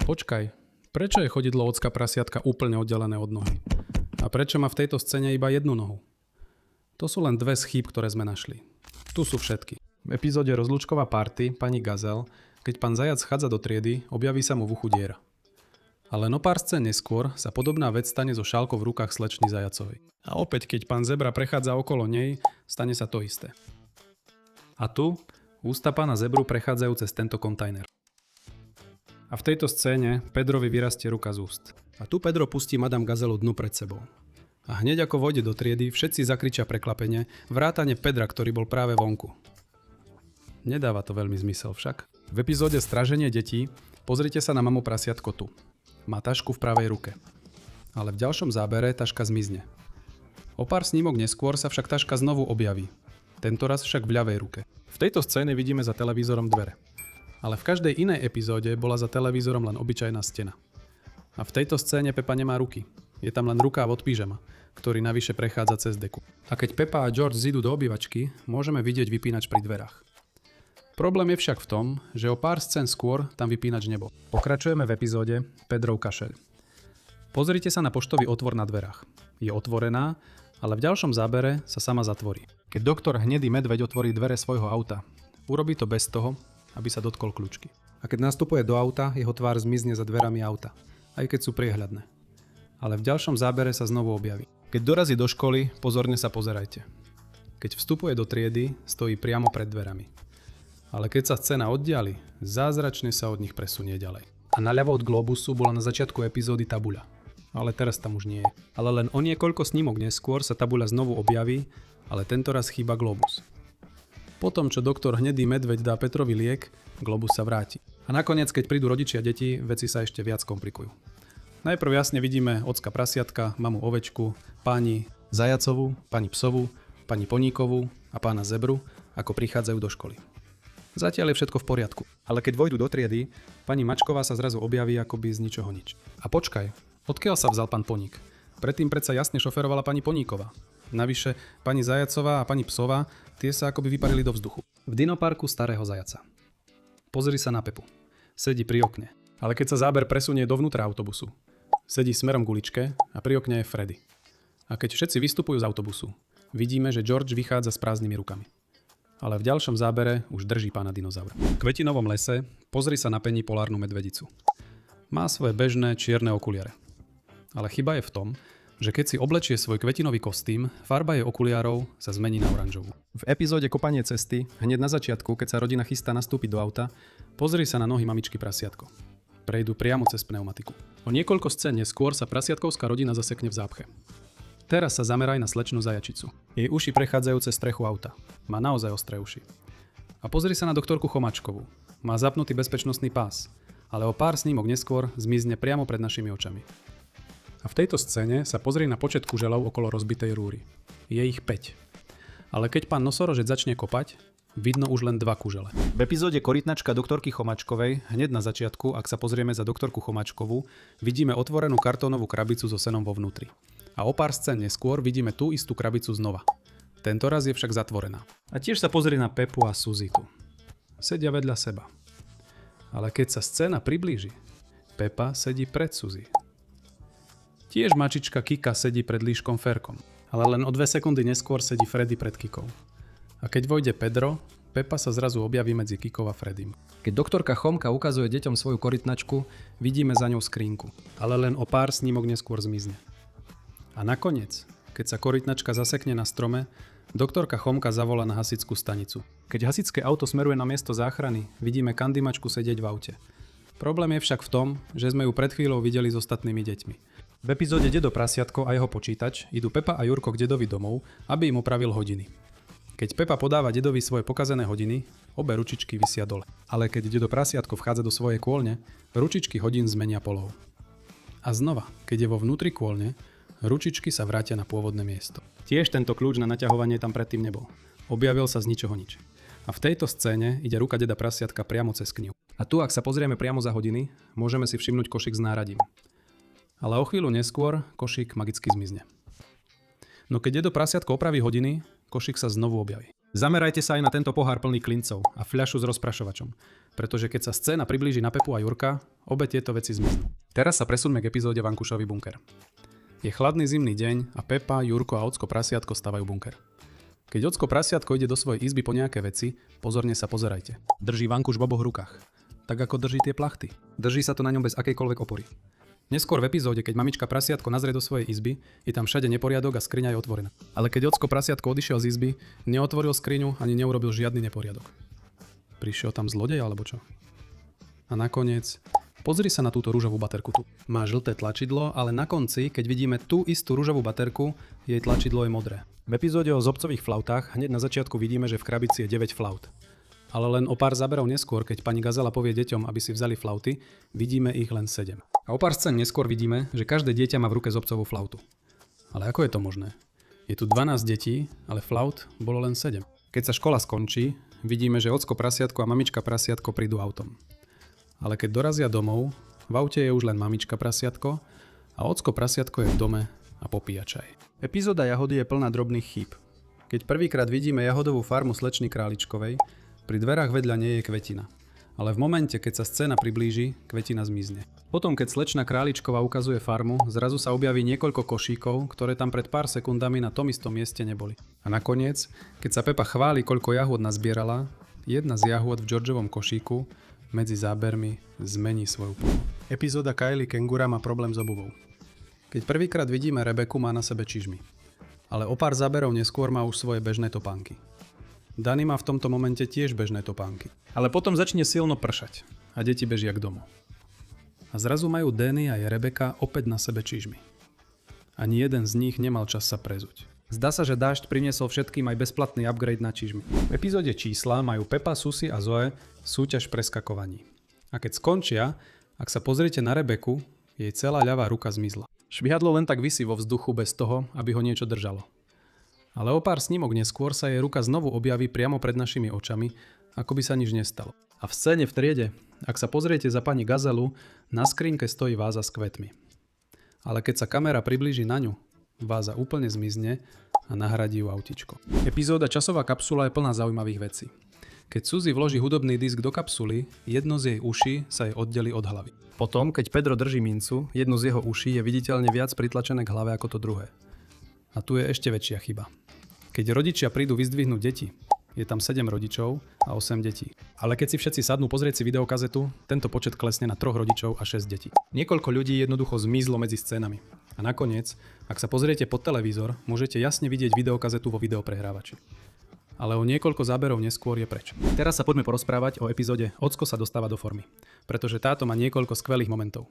Počkaj, prečo je chodidlo ocka prasiatka úplne oddelené od nohy? A prečo má v tejto scéne iba jednu nohu? To sú len dve z chýb, ktoré sme našli. Tu sú všetky. V epizóde Rozlúčková party pani Gazel, keď pán Zajac chádza do triedy, objaví sa mu v uchu diera. Ale no pár scén neskôr sa podobná vec stane so šálkou v rukách slečny Zajacovej. A opäť, keď pán Zebra prechádza okolo nej, stane sa to isté. A tu ústa pána Zebru prechádzajú cez tento kontajner. A v tejto scéne Pedrovi vyrastie ruka z úst. A tu Pedro pustí madame Gazelu dnu pred sebou. A hneď ako vojde do triedy, všetci zakričia prekvapenie, vrátane Pedra, ktorý bol práve vonku. Nedáva to veľmi zmysel však. V epizóde Straženie detí pozrite sa na mamu prasiatko tu. Má tašku v pravej ruke. Ale v ďalšom zábere taška zmizne. O pár snímok neskôr sa však taška znovu objaví. Tentoraz však v ľavej ruke. V tejto scéne vidíme za televízorom dvere. Ale v každej inej epizóde bola za televízorom len obyčajná stena. A v tejto scéne Pepa nemá ruky. Je tam len rukáv od pyžama, ktorý navyše prechádza cez deku. A keď Pepa a George zídu do obývačky, môžeme vidieť vypínač pri dverách. Problém je však v tom, že o pár scén skôr tam vypínač nebol. Pokračujeme v epizóde Pedrov kašeľ. Pozrite sa na poštový otvor na dverách. Je otvorená, ale v ďalšom zábere sa sama zatvorí. Keď doktor Hnedý medveď otvorí dvere svojho auta, urobí to bez toho, aby sa dotkol kľúčky. A keď nastupuje do auta, jeho tvár zmizne za dverami auta, aj keď sú priehľadné. Ale v ďalšom zábere sa znovu objaví. Keď dorazí do školy, pozorne sa pozerajte. Keď vstupuje do triedy, stojí priamo pred dverami. Ale keď sa scéna oddiali, zázračne sa od nich presunie ďalej. A naľavo od globusu bola na začiatku epizódy tabuľa. Ale teraz tam už nie je. Ale len o niekoľko snímok neskôr sa tabuľa znovu objaví, ale tentoraz chýba globus. Potom, čo doktor Hnedý medveď dá Petrovi liek, globus sa vráti. A nakoniec, keď prídu rodičia deti, veci sa ešte viac komplikujú. Najprv jasne vidíme ocka prasiatka, mamu ovečku, pani Zajacovú, pani Psovú, pani Poníkovú a pána Zebru, ako prichádzajú do školy. Zatiaľ je všetko v poriadku. Ale keď vojdu do triedy, pani Mačková sa zrazu objaví akoby z ničoho nič. A počkaj, odkiaľ sa vzal pán Poník? Predtým predsa jasne šoferovala pani Poníková. Navyše pani Zajacová a pani Psová, tie sa akoby vyparili do vzduchu. V dinoparku starého zajaca. Pozri sa na Pepu. Sedí pri okne. Ale keď sa záber presunie dovnútra autobusu, sedí smerom k uličke a pri okne je Freddy. A keď všetci vystupujú z autobusu, vidíme, že George vychádza s prázdnymi rukami. Ale v ďalšom zábere už drží pána dinozaura. V kvetinovom lese pozri sa na Penny polárnu medvedicu. Má svoje bežné čierne okuliare. Ale chyba je v tom, že keď si oblečie svoj kvetinový kostým, farba jej okuliarov sa zmení na oranžovú. V epizóde Kopanie cesty, hneď na začiatku, keď sa rodina chystá nastúpiť do auta, pozri sa na nohy mamičky prasiatko. Prejdú priamo cez pneumatiku. O niekoľko scén neskôr sa prasiatkovská rodina zasekne v zápche. Teraz sa zameraj na slečnu Zajačicu. Jej uši prechádzajú cez strechu auta. Má naozaj ostré uši. A pozri sa na doktorku Chomačkovú. Má zapnutý bezpečnostný pás, ale o pár snímok neskôr zmizne priamo pred našimi očami. A v tejto scéne sa pozrie na počet kuželov okolo rozbitej rúry. Je ich 5. Ale keď pán nosorožec začne kopať, vidno už len 2 kužele. V epizóde Korytnačka doktorky Chomačkovej, hneď na začiatku, ak sa pozrieme za doktorku Chomačkovú, vidíme otvorenú kartónovú krabicu so senom vo vnútri. A o pár scén neskôr vidíme tú istú krabicu znova. Tentoraz je však zatvorená. A tiež sa pozrie na Pepu a Suzitu. Sedia vedľa seba. Ale keď sa scéna priblíži, Pepa sedí pred Suzy. Tiež mačička Kika sedí pred líškom Ferkom. Ale len o 2 sekundy neskôr sedí Freddy pred Kikou. A keď vojde Pedro, Pepa sa zrazu objaví medzi Kikou a Freddym. Keď doktorka Chomka ukazuje deťom svoju korytnačku, vidíme za ňou skrinku. Ale len o pár snímok neskôr zmizne. A nakoniec, keď sa korytnačka zasekne na strome, doktorka Chomka zavolá na hasičskú stanicu. Keď hasičské auto smeruje na miesto záchrany, vidíme Kandymačku sedieť v aute. Problém je však v tom, že sme ju pred chvíľou videli s ostatnými deťmi. V epizóde Dedo prasiatko a jeho počítač idú Pepa a Jurko k dedovi domov, aby im opravil hodiny. Keď Pepa podáva dedovi svoje pokazené hodiny, obe ručičky visia dole. Ale keď dedo prasiatko vchádza do svojej kôlne, ručičky hodín zmenia polov. A znova, keď je vo vnútri kôlne, ručičky sa vrátia na pôvodné miesto. Tiež tento kľúč na naťahovanie tam predtým nebol. Objavil sa z ničoho nič. A v tejto scéne ide ruka deda prasiatka priamo cez knihu. A tu, ak sa pozrieme priamo za hodiny, môžeme si všimnúť košík s náradím. Ale o chvíľu neskôr košík magicky zmizne. No keď dedo prasiatko opraví hodiny, košík sa znovu objaví. Zamerajte sa aj na tento pohár plný klincov a fľašu s rozprašovačom, pretože keď sa scéna priblíži na Pepu a Jurka, obe tieto veci zmiznú. Teraz sa presuňme k epizóde Vankušový bunker. Je chladný zimný deň a Pepa, Jurko a ocko prasiatko stavajú bunker. Keď ocko prasiatko ide do svojej izby po nejaké veci, pozorne sa pozerajte. Drží vankuš v oboch rukách. Tak ako drží tie plachty. Drží sa to na ňom bez akejkoľvek opory. Neskôr v epizóde, keď mamička prasiatko nazrie do svojej izby, je tam všade neporiadok a skriňa je otvorená. Ale keď ocko prasiatko odišiel z izby, neotvoril skriňu ani neurobil žiadny neporiadok. Prišiel tam zlodej alebo čo? A nakoniec, pozri sa na túto ružovú baterku tu. Má žlté tlačidlo, ale na konci, keď vidíme tú istú ružovú baterku, jej tlačidlo je modré. V epizóde o zobcových flautách hneď na začiatku vidíme, že v krabici je 9 flaut. Ale len o pár záberov neskôr, keď pani Gazela povie deťom, aby si vzali flauty, vidíme ich len 7. A o pár scén neskôr vidíme, že každé dieťa má v ruke zobcovú flautu. Ale ako je to možné? Je tu 12 detí, ale flaut bolo len 7. Keď sa škola skončí, vidíme, že ocko prasiatko a mamička prasiatko prídu autom. Ale keď dorazia domov, v aute je už len mamička prasiatko a ocko prasiatko je v dome a popíja čaj. Epizóda Jahody je plná drobných chýb. Keď prvýkrát vidíme jahodovú farmu slečny Králičkovej, pri dverách vedľa nie je kvetina. Ale v momente, keď sa scéna priblíži, kvetina zmizne. Potom, keď slečna Králičková ukazuje farmu, zrazu sa objaví niekoľko košíkov, ktoré tam pred pár sekundami na tom istom mieste neboli. A nakoniec, keď sa Pepa chváli, koľko jahôd nazbierala, jedna z jahôd v Georgeovom košíku medzi zábermi zmení svoju podobu. Epizóda Kylie Kengura má problém s obuvou. Keď prvýkrát vidíme Rebeku, má na sebe čižmy. Ale o pár záberov neskôr má už svoje bežné topánky. Dani má v tomto momente tiež bežné topánky. Ale potom začne silno pršať a deti bežia k domu. A zrazu majú Danny a Rebeka opäť na sebe čižmy. Ani jeden z nich nemal čas sa prezuť. Zdá sa, že dážď priniesol všetkým aj bezplatný upgrade na čižmy. V epizóde čísla majú Pepa, Susi a Zoe súťaž v preskakovaní. A keď skončia, ak sa pozriete na Rebeku, jej celá ľavá ruka zmizla. Švihadlo len tak visí vo vzduchu bez toho, aby ho niečo držalo. Ale o pár snímok neskôr sa jej ruka znovu objaví priamo pred našimi očami, ako by sa nič nestalo. A v scéne v triede, ak sa pozriete za pani Gazelu, na skrínke stojí váza s kvetmi. Ale keď sa kamera priblíži na ňu, váza úplne zmizne a nahradí ju autičko. Epizóda Časová kapsula je plná zaujímavých vecí. Keď Suzy vloží hudobný disk do kapsuly, jedno z jej uší sa jej oddelí od hlavy. Potom, keď Pedro drží mincu, jedno z jeho uší je viditeľne viac pritlačené k hlave ako to druhé. A tu je ešte väčšia chyba. Keď rodičia prídu vyzdvihnúť deti, je tam 7 rodičov a 8 detí. Ale keď si všetci sadnú pozrieť si videokazetu, tento počet klesne na 3 rodičov a 6 detí. Niekoľko ľudí jednoducho zmizlo medzi scénami. A nakoniec, ak sa pozriete pod televízor, môžete jasne vidieť videokazetu vo videoprehrávači. Ale o niekoľko záberov neskôr je preč. Teraz sa poďme porozprávať o epizóde Ocko sa dostáva do formy, pretože táto má niekoľko skvelých momentov.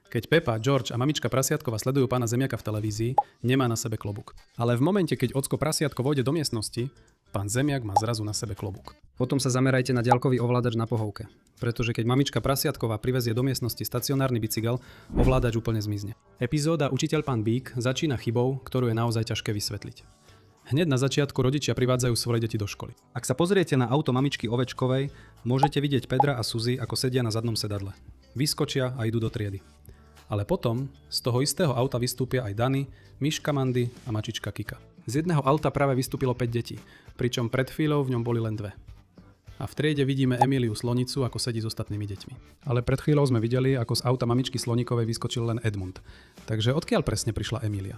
Keď Pepa, George a mamička prasiatkova sledujú pána Zemiaka v televízii, nemá na sebe klobúk. Ale v momente, keď ocko prasiatko vojde do miestnosti, pán Zemiak má zrazu na sebe klobúk. Potom sa zamerajte na diaľkový ovládač na pohovke, pretože keď mamička prasiatková privezie do miestnosti stacionárny bicykel, ovládač úplne zmizne. Epizóda Učiteľ pán Bík začína chybou, ktorú je naozaj ťažké vysvetliť. Hneď na začiatku rodičia privádzajú svoje deti do školy. Ak sa pozriete na auto mamičky Ovečkovej, môžete vidieť Pedra a Suzy, ako sedia na zadnom sedadle. Vyskočia a idú do triedy. Ale potom z toho istého auta vystúpia aj Dani, Miška Mandy a mačička Kika. Z jedného auta práve vystúpilo 5 detí, pričom pred chvíľou v ňom boli len 2. A v triede vidíme Emíliu Slonicu, ako sedí s ostatnými deťmi. Ale pred chvíľou sme videli, ako z auta mamičky Sloníkovej vyskočil len Edmund. Takže odkiaľ presne prišla Emília?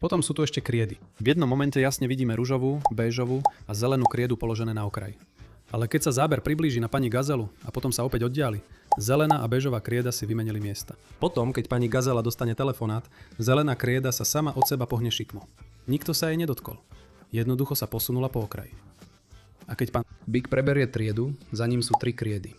Potom sú tu ešte kriedy. V jednom momente jasne vidíme ružovú, béžovú a zelenú kriedu položené na okraj. Ale keď sa záber priblíži na pani Gazelu a potom sa opäť oddiali, zelená a bežová krieda si vymenili miesta. Potom, keď pani Gazela dostane telefonát, zelená krieda sa sama od seba pohne šikmo. Nikto sa jej nedotkol. Jednoducho sa posunula po okraji. A keď pán Big preberie triedu, za ním sú 3 kriedy.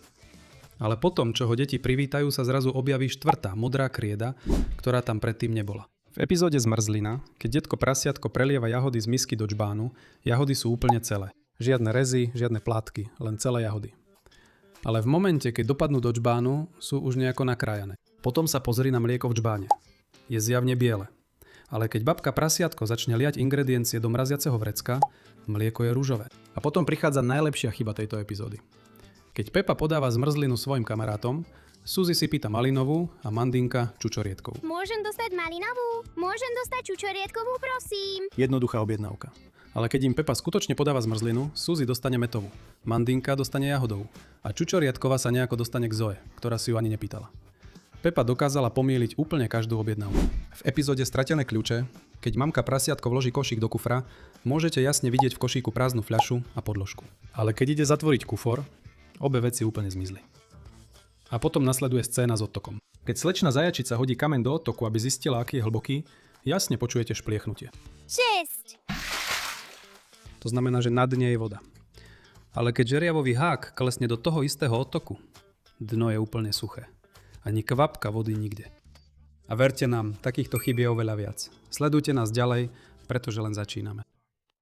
Ale potom, čo ho deti privítajú, sa zrazu objaví 4. modrá krieda, ktorá tam predtým nebola. V epizóde Zmrzlina, keď detko prasiatko prelieva jahody z misky do džbánu, jahody sú úplne celé. Žiadne rezy, žiadne plátky, len celé jahody. Ale v momente, keď dopadnú do džbánu, sú už nejako nakrájané. Potom sa pozri na mlieko v džbáne. Je zjavne biele. Ale keď babka prasiatko začne liať ingrediencie do mraziaceho vrecka, mlieko je ružové. A potom prichádza najlepšia chyba tejto epizódy. Keď Pepa podáva zmrzlinu svojim kamarátom, Suzy si pýta malinovú a Mandinka čučoriedkovú. Môžem dostať malinovú? Môžem dostať čučoriedkovú, prosím? Jednoduchá objednávka. Ale keď im Pepa skutočne podáva zmrzlinu, Suzy dostane mätovú, Mandinka dostane jahodovú a čučoriedková sa nejako dostane k Zoe, ktorá si ju ani nepýtala. Pepa dokázala pomýliť úplne každú objednávku. V epizóde Stratené kľúče, keď mamka prasiatko vloží košík do kufra, môžete jasne vidieť v košíku prázdnu fľašu a podložku. Ale keď ide zatvoriť kufor, obe veci úplne zmizli. A potom nasleduje scéna s odtokom. Keď slečna zajačica hodí kameň do odtoku, aby zistila, aký je hlboký, jasne počujete špliechnutie. 6. To znamená, že na dne je voda. Ale keď žeriavový hák klesne do toho istého odtoku, dno je úplne suché. Ani kvapka vody nikde. A verte nám, takýchto chýb je oveľa viac. Sledujte nás ďalej, pretože len začíname.